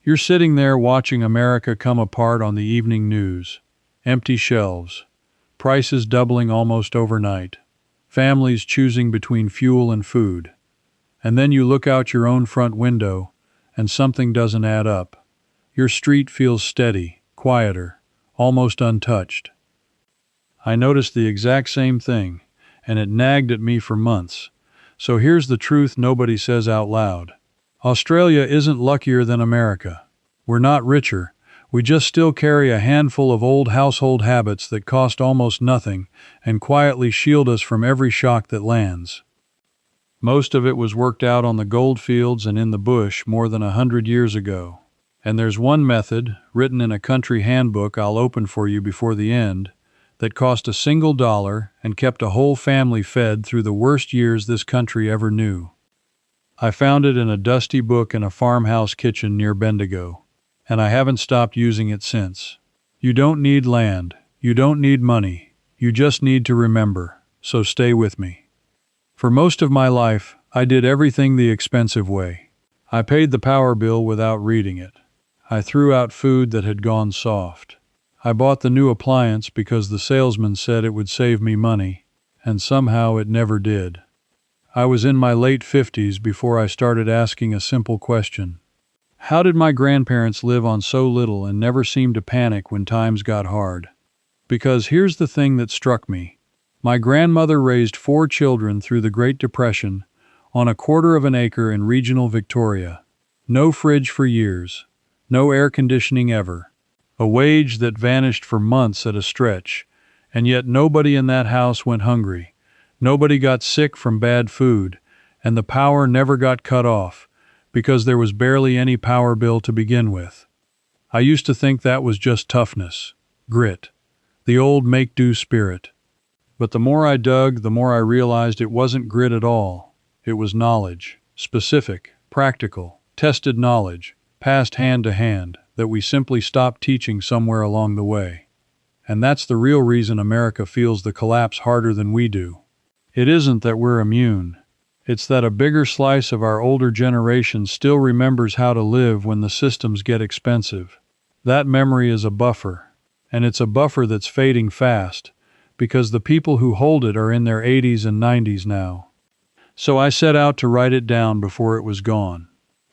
You're sitting there watching America come apart on the evening news. Empty shelves. Prices doubling almost overnight. Families choosing between fuel and food. And then you look out your own front window, and something doesn't add up. Your street feels steady, quieter, almost untouched. I noticed the exact same thing, and it nagged at me for months. So here's the truth nobody says out loud. Australia isn't luckier than America. We're not richer. We just still carry a handful of old household habits that cost almost nothing and quietly shield us from every shock that lands. Most of it was worked out on the goldfields and in the bush more than 100 years ago. And there's one method, written in a country handbook I'll open for you before the end, that cost $1 and kept a whole family fed through the worst years this country ever knew. I found it in a dusty book in a farmhouse kitchen near Bendigo, and I haven't stopped using it since. You don't need land, you don't need money, you just need to remember, so stay with me. For most of my life, I did everything the expensive way. I paid the power bill without reading it. I threw out food that had gone soft. I bought the new appliance because the salesman said it would save me money, and somehow it never did. I was in my late 50s before I started asking a simple question. How did my grandparents live on so little and never seem to panic when times got hard? Because here's the thing that struck me. My grandmother raised 4 children through the Great Depression on a quarter of an acre in regional Victoria. No fridge for years. No air conditioning ever. A wage that vanished for months at a stretch, and yet nobody in that house went hungry. Nobody got sick from bad food, and the power never got cut off, because there was barely any power bill to begin with. I used to think that was just toughness, grit, the old make-do spirit. But the more I dug, the more I realized it wasn't grit at all. It was knowledge, specific, practical, tested knowledge, passed hand to hand, that we simply stopped teaching somewhere along the way. And that's the real reason America feels the collapse harder than we do. It isn't that we're immune. It's that a bigger slice of our older generation still remembers how to live when the systems get expensive. That memory is a buffer, and it's a buffer that's fading fast, because the people who hold it are in their 80s and 90s now. So I set out to write it down before it was gone.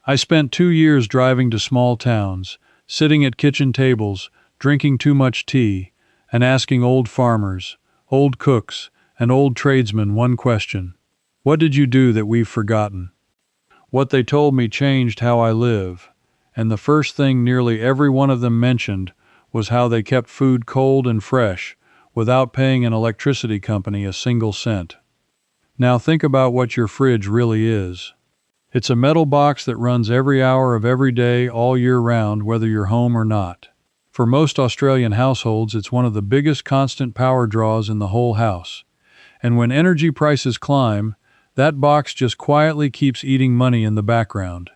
I spent 2 years driving to small towns, sitting at kitchen tables, drinking too much tea, and asking old farmers, old cooks, and old tradesmen one question. What did you do that we've forgotten? What they told me changed how I live, and the first thing nearly every one of them mentioned was how they kept food cold and fresh without paying an electricity company a single cent. Now think about what your fridge really is. It's a metal box that runs every hour of every day, all year round, whether you're home or not. For most Australian households, it's one of the biggest constant power draws in the whole house. And when energy prices climb, that box just quietly keeps eating money in the background.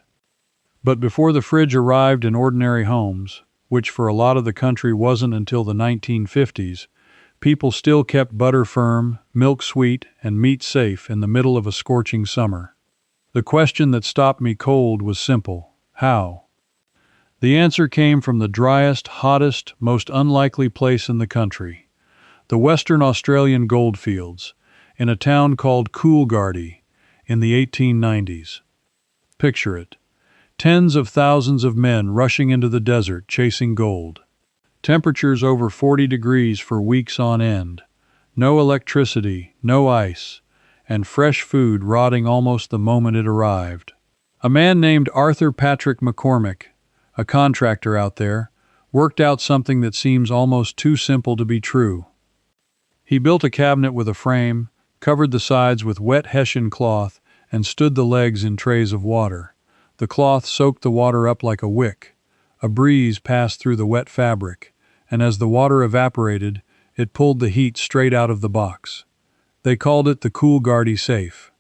But before the fridge arrived in ordinary homes, which for a lot of the country wasn't until the 1950s, people still kept butter firm, milk sweet, and meat safe in the middle of a scorching summer. The question that stopped me cold was simple. How? The answer came from the driest, hottest, most unlikely place in the country. The Western Australian goldfields, in a town called Coolgardie, in the 1890s. Picture it. Tens of thousands of men rushing into the desert chasing gold. Temperatures over 40 degrees for weeks on end. No electricity, no ice, and fresh food rotting almost the moment it arrived. A man named Arthur Patrick McCormick, a contractor out there, worked out something that seems almost too simple to be true. He built a cabinet with a frame, covered the sides with wet hessian cloth, and stood the legs in trays of water. The cloth soaked the water up like a wick. A breeze passed through the wet fabric, and as the water evaporated, it pulled the heat straight out of the box. They called it the Coolgardie safe,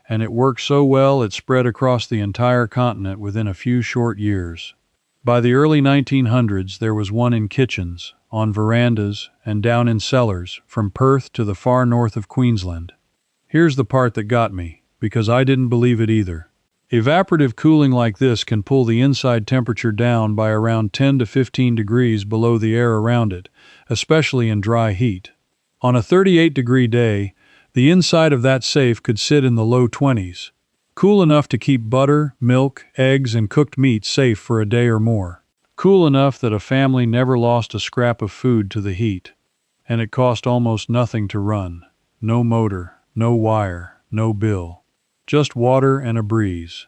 and it worked so well it spread across the entire continent within a few short years. By the early 1900s, there was one in kitchens, on verandas, and down in cellars, from Perth to the far north of Queensland. Here's the part that got me, because I didn't believe it either. Evaporative cooling like this can pull the inside temperature down by around 10 to 15 degrees below the air around it, especially in dry heat. On a 38-degree day, the inside of that safe could sit in the low 20s, cool enough to keep butter, milk, eggs, and cooked meat safe for a day or more. Cool enough that a family never lost a scrap of food to the heat. And it cost almost nothing to run. No motor, no wire, no bill. Just water and a breeze.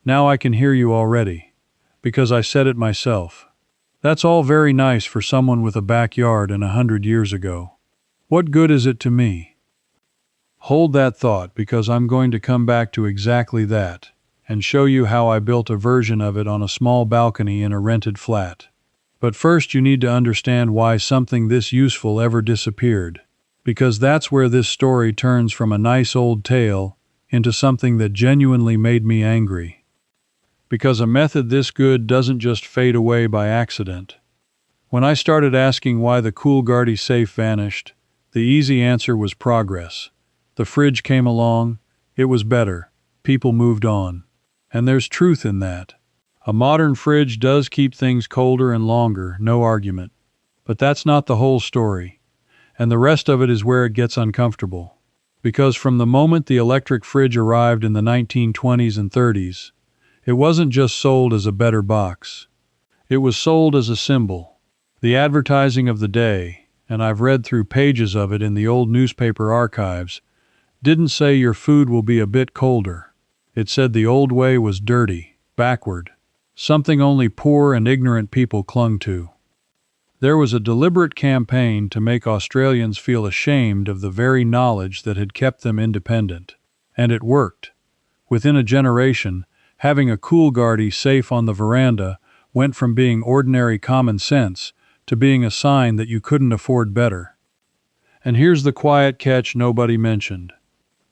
Now I can hear you already, because I said it myself. That's all very nice for someone with a backyard and 100 years ago. What good is it to me? Hold that thought, because I'm going to come back to exactly that, and show you how I built a version of it on a small balcony in a rented flat. But first you need to understand why something this useful ever disappeared, because that's where this story turns from a nice old tale into something that genuinely made me angry. Because a method this good doesn't just fade away by accident. When I started asking why the Coolgardie safe vanished, the easy answer was progress. The fridge came along, it was better, people moved on. And there's truth in that. A modern fridge does keep things colder and longer, no argument. But that's not the whole story. And the rest of it is where it gets uncomfortable. Because from the moment the electric fridge arrived in the 1920s and 30s, it wasn't just sold as a better box. It was sold as a symbol. The advertising of the day, and I've read through pages of it in the old newspaper archives, didn't say your food will be a bit colder. It said the old way was dirty, backward, something only poor and ignorant people clung to. There was a deliberate campaign to make Australians feel ashamed of the very knowledge that had kept them independent. And it worked. Within a generation, having a Coolgardie safe on the veranda went from being ordinary common sense to being a sign that you couldn't afford better. And here's the quiet catch nobody mentioned.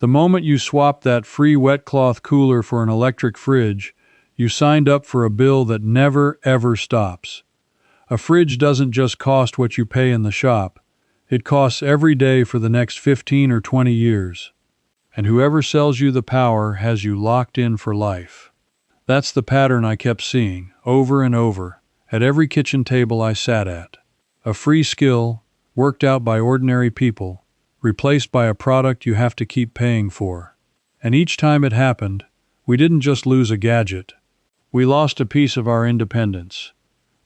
The moment you swapped that free wet cloth cooler for an electric fridge, you signed up for a bill that never, ever stops. A fridge doesn't just cost what you pay in the shop. It costs every day for the next 15 or 20 years. And whoever sells you the power has you locked in for life. That's the pattern I kept seeing, over and over, at every kitchen table I sat at. A free skill, worked out by ordinary people, replaced by a product you have to keep paying for. And each time it happened, we didn't just lose a gadget. We lost a piece of our independence.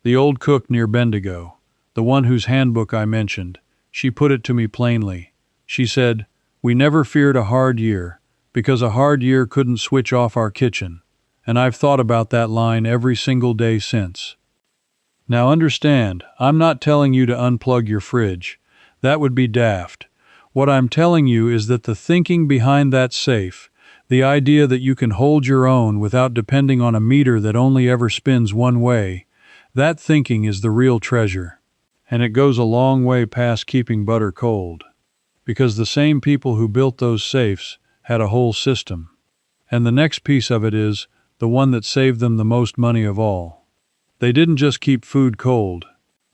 The old cook near Bendigo, the one whose handbook I mentioned, she put it to me plainly. She said, "We never feared a hard year, because a hard year couldn't switch off our kitchen." And I've thought about that line every single day since. Now understand, I'm not telling you to unplug your fridge. That would be daft. What I'm telling you is that the thinking behind that safe, the idea that you can hold your own without depending on a meter that only ever spins one way, that thinking is the real treasure. And it goes a long way past keeping butter cold. Because the same people who built those safes had a whole system. And the next piece of it is the one that saved them the most money of all. They didn't just keep food cold.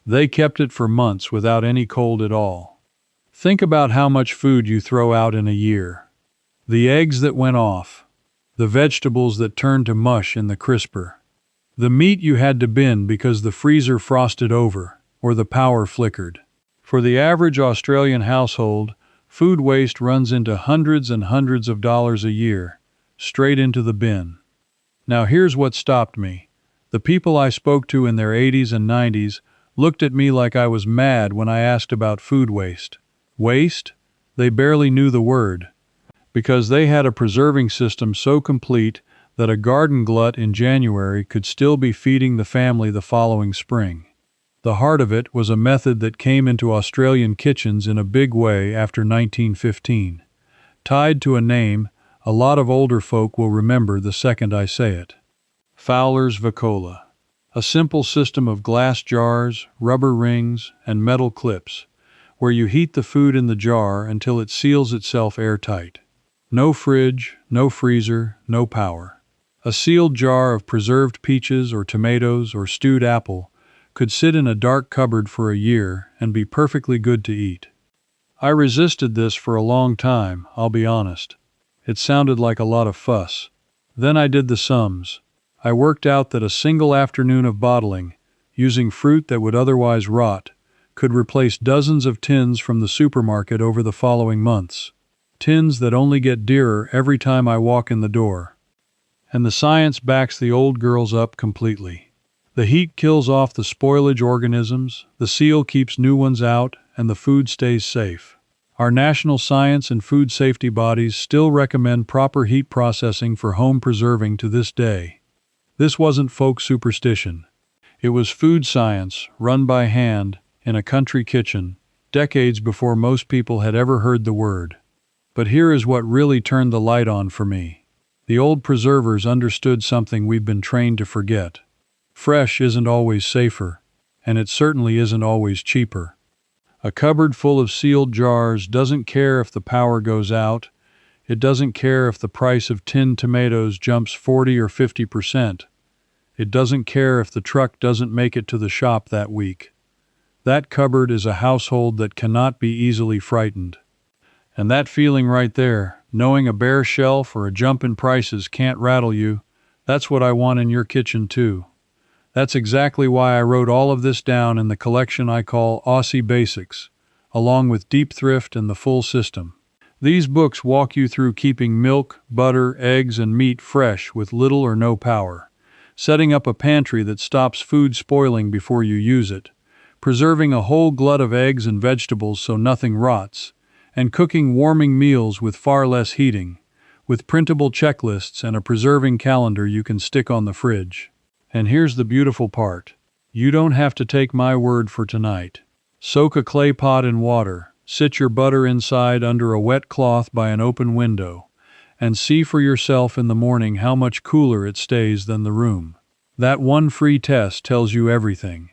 They kept it for months without any cold at all. Think about how much food you throw out in a year. The eggs that went off. The vegetables that turned to mush in the crisper. The meat you had to bin because the freezer frosted over or the power flickered. For the average Australian household, food waste runs into hundreds and hundreds of dollars a year, straight into the bin. Now here's what stopped me. The people I spoke to in their 80s and 90s looked at me like I was mad when I asked about food waste. Waste? They barely knew the word, because they had a preserving system so complete that a garden glut in January could still be feeding the family the following spring. The heart of it was a method that came into Australian kitchens in a big way after 1915. Tied to a name a lot of older folk will remember the second I say it. Fowler's Vacola. A simple system of glass jars, rubber rings, and metal clips, where you heat the food in the jar until it seals itself airtight. No fridge, no freezer, no power. A sealed jar of preserved peaches or tomatoes or stewed apple could sit in a dark cupboard for a year and be perfectly good to eat. I resisted this for a long time, I'll be honest. It sounded like a lot of fuss. Then I did the sums. I worked out that a single afternoon of bottling, using fruit that would otherwise rot, could replace dozens of tins from the supermarket over the following months. Tins that only get dearer every time I walk in the door. And the science backs the old girls up completely. The heat kills off the spoilage organisms, the seal keeps new ones out, and the food stays safe. Our national science and food safety bodies still recommend proper heat processing for home preserving to this day. This wasn't folk superstition. It was food science, run by hand, in a country kitchen, decades before most people had ever heard the word. But here is what really turned the light on for me. The old preservers understood something we've been trained to forget. Fresh isn't always safer, and it certainly isn't always cheaper. A cupboard full of sealed jars doesn't care if the power goes out. It doesn't care if the price of tinned tomatoes jumps 40 or 50%. It doesn't care if the truck doesn't make it to the shop that week. That cupboard is a household that cannot be easily frightened. And that feeling right there, knowing a bare shelf or a jump in prices can't rattle you, that's what I want in your kitchen too. That's exactly why I wrote all of this down in the collection I call Aussie Basics, along with Deep Thrift and the Full System. These books walk you through keeping milk, butter, eggs, and meat fresh with little or no power, setting up a pantry that stops food spoiling before you use it, preserving a whole glut of eggs and vegetables so nothing rots, and cooking warming meals with far less heating, with printable checklists and a preserving calendar you can stick on the fridge. And here's the beautiful part. You don't have to take my word for tonight. Soak a clay pot in water, sit your butter inside under a wet cloth by an open window, and see for yourself in the morning how much cooler it stays than the room. That one free test tells you everything.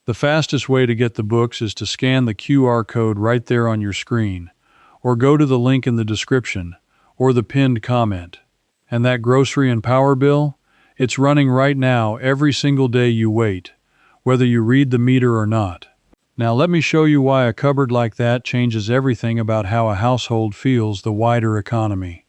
The fastest way to get the books is to scan the QR code right there on your screen, or go to the link in the description, or the pinned comment. And that grocery and power bill? It's running right now every single day you wait, whether you read the meter or not. Now let me show you why a cupboard like that changes everything about how a household feels the wider economy.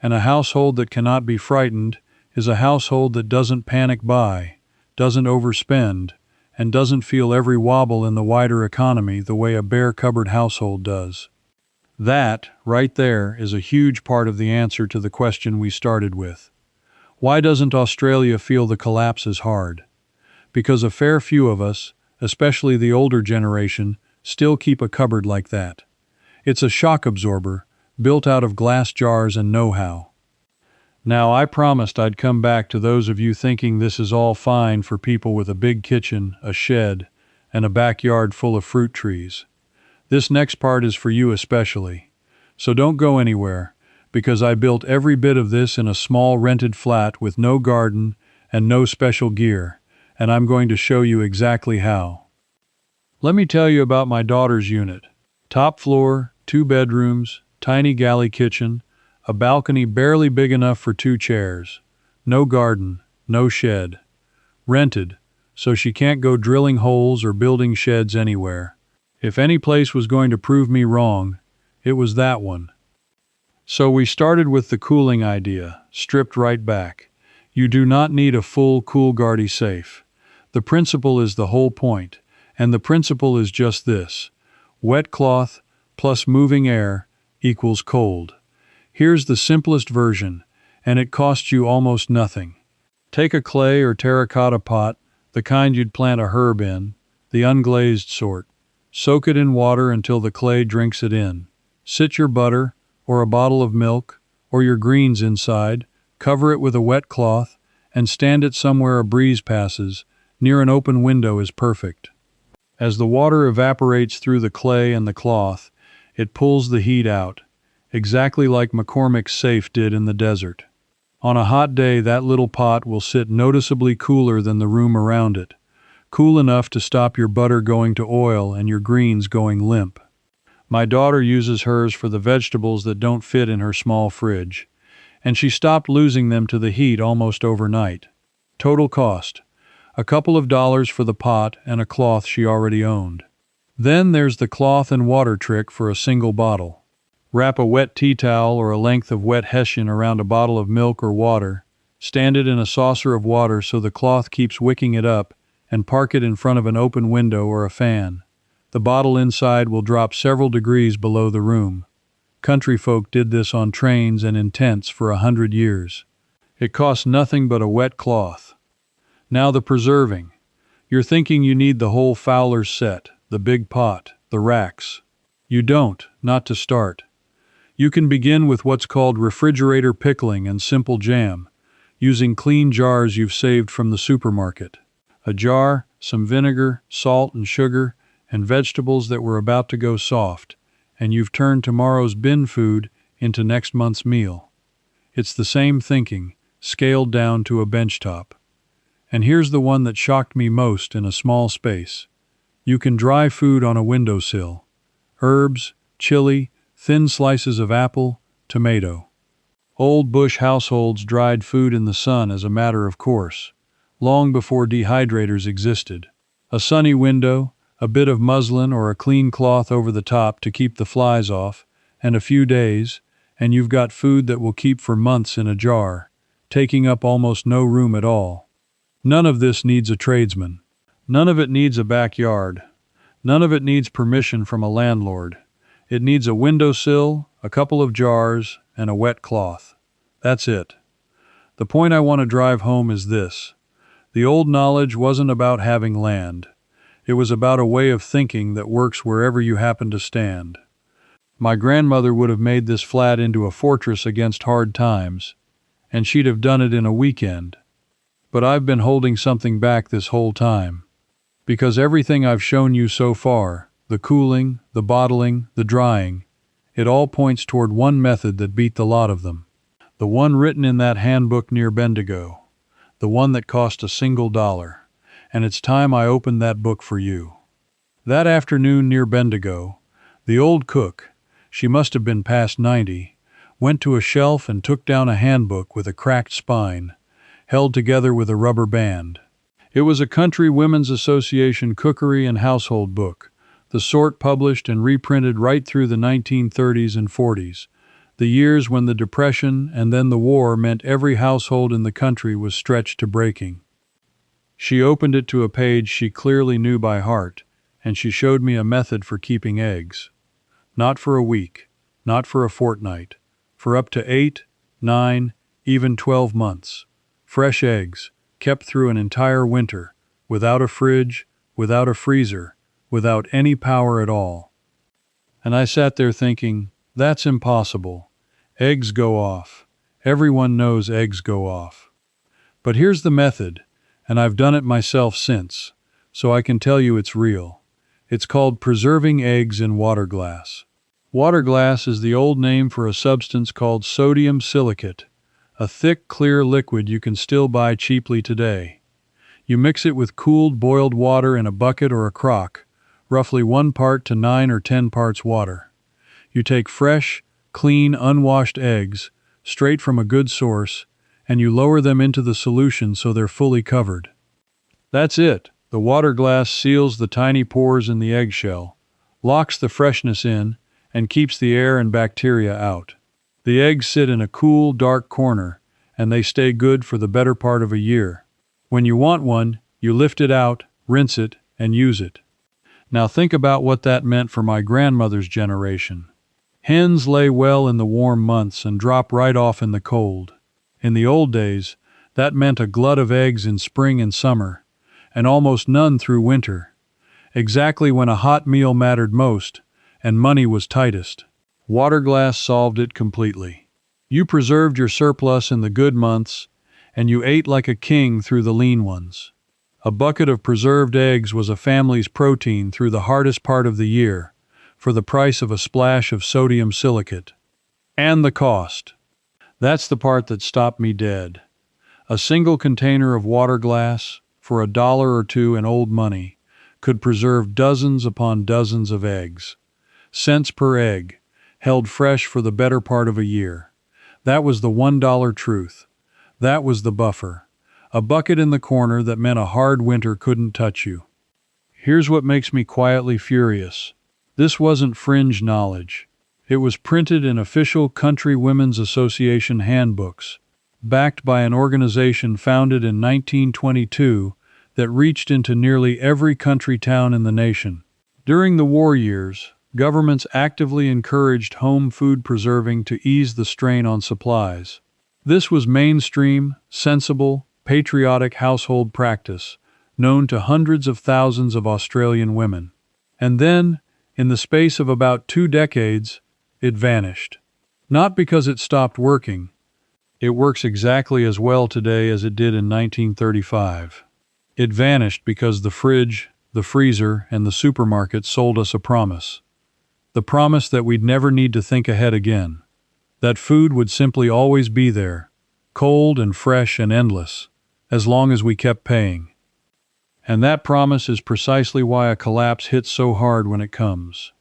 And a household that cannot be frightened is a household that doesn't panic buy, doesn't overspend, and doesn't feel every wobble in the wider economy the way a bare cupboard household does. That, right there, is a huge part of the answer to the question we started with. Why doesn't Australia feel the collapse as hard? Because a fair few of us, especially the older generation, still keep a cupboard like that. It's a shock absorber, built out of glass jars and know-how. Now, I promised I'd come back to those of you thinking this is all fine for people with a big kitchen, a shed, and a backyard full of fruit trees. This next part is for you especially. So don't go anywhere, because I built every bit of this in a small rented flat with no garden and no special gear, and I'm going to show you exactly how. Let me tell you about my daughter's unit. Top floor, 2 bedrooms, tiny galley kitchen, a balcony barely big enough for 2 chairs, no garden, no shed. Rented, so she can't go drilling holes or building sheds anywhere. If any place was going to prove me wrong, it was that one. So we started with the cooling idea, stripped right back. You do not need a full Coolgardie safe. The principle is the whole point, and the principle is just this. Wet cloth plus moving air equals cold. Here's the simplest version, and it costs you almost nothing. Take a clay or terracotta pot, the kind you'd plant a herb in, the unglazed sort. Soak it in water until the clay drinks it in. Sit your butter, or a bottle of milk, or your greens inside, cover it with a wet cloth, and stand it somewhere a breeze passes. Near an open window is perfect. As the water evaporates through the clay and the cloth, it pulls the heat out, exactly like McCormick's safe did in the desert. On a hot day, that little pot will sit noticeably cooler than the room around it, cool enough to stop your butter going to oil and your greens going limp. My daughter uses hers for the vegetables that don't fit in her small fridge, and she stopped losing them to the heat almost overnight. Total cost: a couple of dollars for the pot and a cloth she already owned. Then there's the cloth and water trick for a single bottle. Wrap a wet tea towel or a length of wet hessian around a bottle of milk or water, Stand it in a saucer of water so the cloth keeps wicking it up, and park it in front of an open window or a fan. The bottle inside will drop several degrees below the room. Country folk did this on trains and in tents for 100 years. It costs nothing but a wet cloth. Now the preserving. You're thinking you need the whole Fowler's set, the big pot, the racks. You don't, not to start. You can begin with what's called refrigerator pickling and simple jam, using clean jars you've saved from the supermarket. A jar, some vinegar, salt and sugar, and vegetables that were about to go soft, and you've turned tomorrow's bin food into next month's meal. It's the same thinking, scaled down to a benchtop. And here's the one that shocked me most in a small space. You can dry food on a windowsill. Herbs, chili, thin slices of apple, tomato. Old bush households dried food in the sun as a matter of course, long before dehydrators existed. A sunny window, a bit of muslin or a clean cloth over the top to keep the flies off, and a few days, and you've got food that will keep for months in a jar, taking up almost no room at all. None of this needs a tradesman. None of it needs a backyard. None of it needs permission from a landlord. It needs a windowsill, a couple of jars, and a wet cloth. That's it. The point I want to drive home is this. The old knowledge wasn't about having land. It was about a way of thinking that works wherever you happen to stand. My grandmother would have made this flat into a fortress against hard times, and she'd have done it in a weekend. But I've been holding something back this whole time. Because everything I've shown you so far, the cooling, the bottling, the drying, it all points toward one method that beat the lot of them. The one written in that handbook near Bendigo. The one that cost $1. And it's time I opened that book for you. That afternoon near Bendigo, the old cook, she must have been past 90, went to a shelf and took down a handbook with a cracked spine, held together with a rubber band. It was a Country Women's Association cookery and household book, the sort published and reprinted right through the 1930s and 40s, the years when the Depression and then the war meant every household in the country was stretched to breaking. She opened it to a page she clearly knew by heart, and she showed me a method for keeping eggs. Not for a week, not for a fortnight, for up to 8, 9, even 12 months. Fresh eggs, kept through an entire winter, without a fridge, without a freezer, without any power at all. And I sat there thinking, that's impossible. Eggs go off. Everyone knows eggs go off. But here's the method, and I've done it myself since, so I can tell you it's real. It's called preserving eggs in water glass. Water glass is the old name for a substance called sodium silicate, a thick, clear liquid you can still buy cheaply today. You mix it with cooled boiled water in a bucket or a crock, roughly 1 part to 9 or 10 parts water. You take fresh, clean, unwashed eggs, straight from a good source, and you lower them into the solution so they're fully covered. That's it. The water glass seals the tiny pores in the eggshell, locks the freshness in, and keeps the air and bacteria out. The eggs sit in a cool, dark corner, and they stay good for the better part of a year. When you want one, you lift it out, rinse it, and use it. Now think about what that meant for my grandmother's generation. Hens lay well in the warm months and drop right off in the cold. In the old days, that meant a glut of eggs in spring and summer, and almost none through winter, exactly when a hot meal mattered most and money was tightest. Water glass solved it completely. You preserved your surplus in the good months, and you ate like a king through the lean ones. A bucket of preserved eggs was a family's protein through the hardest part of the year, for the price of a splash of sodium silicate. And the cost. That's the part that stopped me dead. A single container of water glass, for $1 or $2 in old money, could preserve dozens upon dozens of eggs. Cents per egg, held fresh for the better part of a year. That was the $1 truth. That was the buffer. A bucket in the corner that meant a hard winter couldn't touch you. Here's what makes me quietly furious. This wasn't fringe knowledge. It was printed in official Country Women's Association handbooks, backed by an organization founded in 1922 that reached into nearly every country town in the nation. During the war years, governments actively encouraged home food preserving to ease the strain on supplies. This was mainstream, sensible, patriotic household practice, known to hundreds of thousands of Australian women. And then, in the space of about 2 decades, it vanished. Not because it stopped working. It works exactly as well today as it did in 1935. It vanished because the fridge, the freezer, and the supermarket sold us a promise. The promise that we'd never need to think ahead again. That food would simply always be there, cold and fresh and endless, as long as we kept paying. And that promise is precisely why a collapse hits so hard when it comes.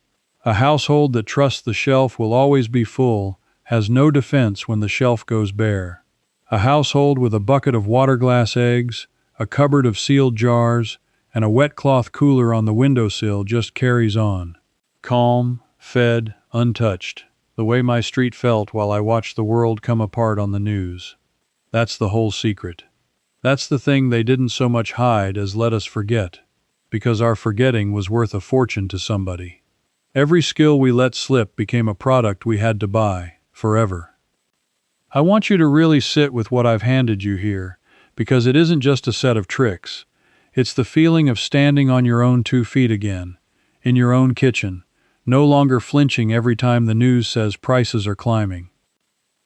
A household that trusts the shelf will always be full has no defense when the shelf goes bare. A household with a bucket of water glass eggs, a cupboard of sealed jars, and a wet cloth cooler on the windowsill just carries on. Calm, fed, untouched, the way my street felt while I watched the world come apart on the news. That's the whole secret. That's the thing they didn't so much hide as let us forget, because our forgetting was worth a fortune to somebody. Every skill we let slip became a product we had to buy, forever. I want you to really sit with what I've handed you here, because it isn't just a set of tricks. It's the feeling of standing on your own 2 feet again, in your own kitchen, no longer flinching every time the news says prices are climbing.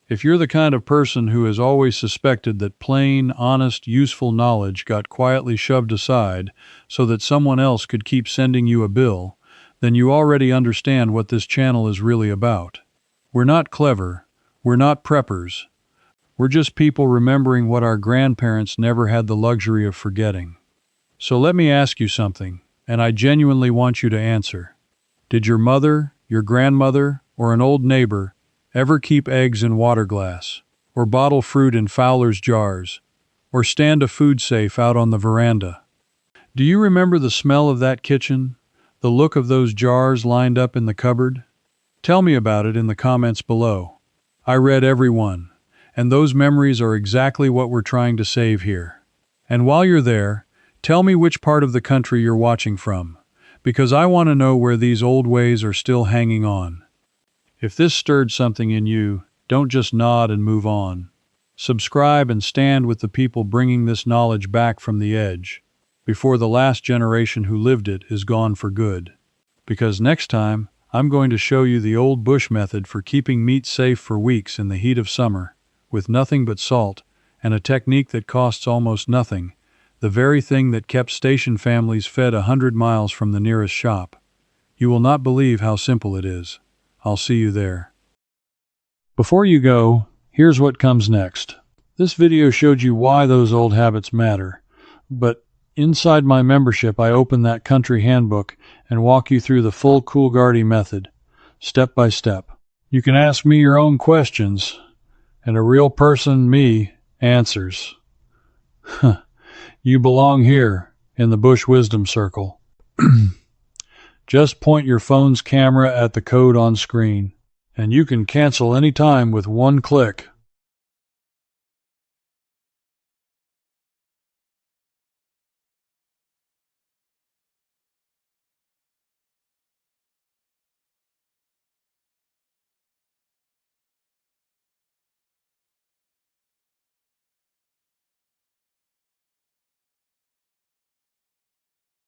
If you're the kind of person who has always suspected that plain, honest, useful knowledge got quietly shoved aside so that someone else could keep sending you a bill, then you already understand what this channel is really about. We're not clever, we're not preppers, we're just people remembering what our grandparents never had the luxury of forgetting. So let me ask you something, and I genuinely want you to answer. Did your mother, your grandmother, or an old neighbor ever keep eggs in water glass, or bottle fruit in Fowler's jars, or stand a food safe out on the veranda? Do you remember the smell of that kitchen, the look of those jars lined up in the cupboard? Tell me about it in the comments below. I read every one, and those memories are exactly what we're trying to save here. And while you're there, tell me which part of the country you're watching from, because I want to know where these old ways are still hanging on. If this stirred something in you, don't just nod and move on. Subscribe and stand with the people bringing this knowledge back from the edge, before the last generation who lived it is gone for good. Because next time, I'm going to show you the old bush method for keeping meat safe for weeks in the heat of summer, with nothing but salt, and a technique that costs almost nothing, the very thing that kept station families fed 100 miles from the nearest shop. You will not believe how simple it is. I'll see you there. Before you go, here's what comes next. This video showed you why those old habits matter, but inside my membership I open that country handbook and walk you through the full Coolgardie method, step by step. You can ask me your own questions, and a real person, me, answers. You belong here, in the Bush Wisdom Circle. Just point your phone's camera at the code on screen, and you can cancel any time with one click.